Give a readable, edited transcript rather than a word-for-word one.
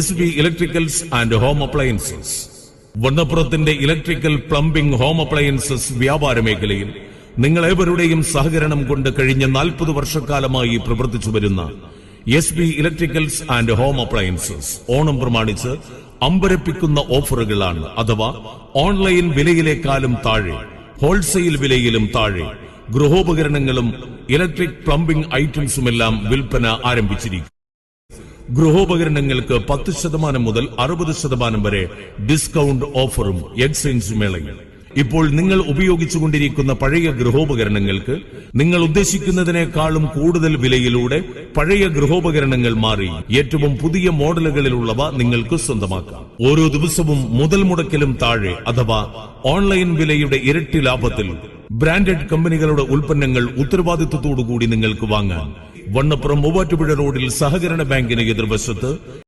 SB Electricals and Home Appliances. വണ്ണപ്പുറത്തിന്റെ electrical, plumbing, home appliances വ്യാപാര മേഖലയിൽ നിങ്ങളേവരുടെയും സഹകരണം കൊണ്ട് കഴിഞ്ഞ 40 വർഷക്കാലമായി പ്രവർത്തിച്ചു വരുന്ന SB Electricals and Home Appliances Onam പ്രമാണിച്ച് അമ്പരപ്പിക്കുന്ന ഓഫറുകളാണ്. അഥവാ ഓൺലൈൻ വിലയിലേക്കാളും താഴെ, ഹോൾസെയിൽ വിലയിലും താഴെ ഗൃഹോപകരണങ്ങളും ഇലക്ട്രിക്, പ്ലംബിംഗ് ഐറ്റംസുമെല്ലാം വിൽപ്പന ആരംഭിച്ചിരിക്കും. ഗൃഹോപകരണങ്ങൾക്ക് 10% മുതൽ 60% വരെ ഡിസ്കൗണ്ട് ഓഫറും എക്സ്ചേഞ്ച് മേളയും. ഇപ്പോൾ നിങ്ങൾ ഉപയോഗിച്ചുകൊണ്ടിരിക്കുന്ന പഴയ ഗൃഹോപകരണങ്ങൾക്ക് നിങ്ങൾ ഉദ്ദേശിക്കുന്നതിനേക്കാളും കൂടുതൽ വിലയിലൂടെ പഴയ ഗൃഹോപകരണങ്ങൾ മാറി ഏറ്റവും പുതിയ മോഡലുകളിലുള്ളവ നിങ്ങൾക്ക് സ്വന്തമാക്കാം. ഓരോ ദിവസവും മുതൽ മുടക്കിലും താഴെ, അഥവാ ഓൺലൈൻ വിലയുടെ ഇരട്ടി ലാഭത്തിൽ ബ്രാൻഡഡ് കമ്പനികളുടെ ഉൽപ്പന്നങ്ങൾ ഉത്തരവാദിത്വത്തോടുകൂടി നിങ്ങൾക്ക് വാങ്ങാൻ വണ്ണപ്പുറം മൂവാറ്റുപുഴ റോഡിൽ സഹകരണ ബാങ്കിന് എതിർവശത്ത്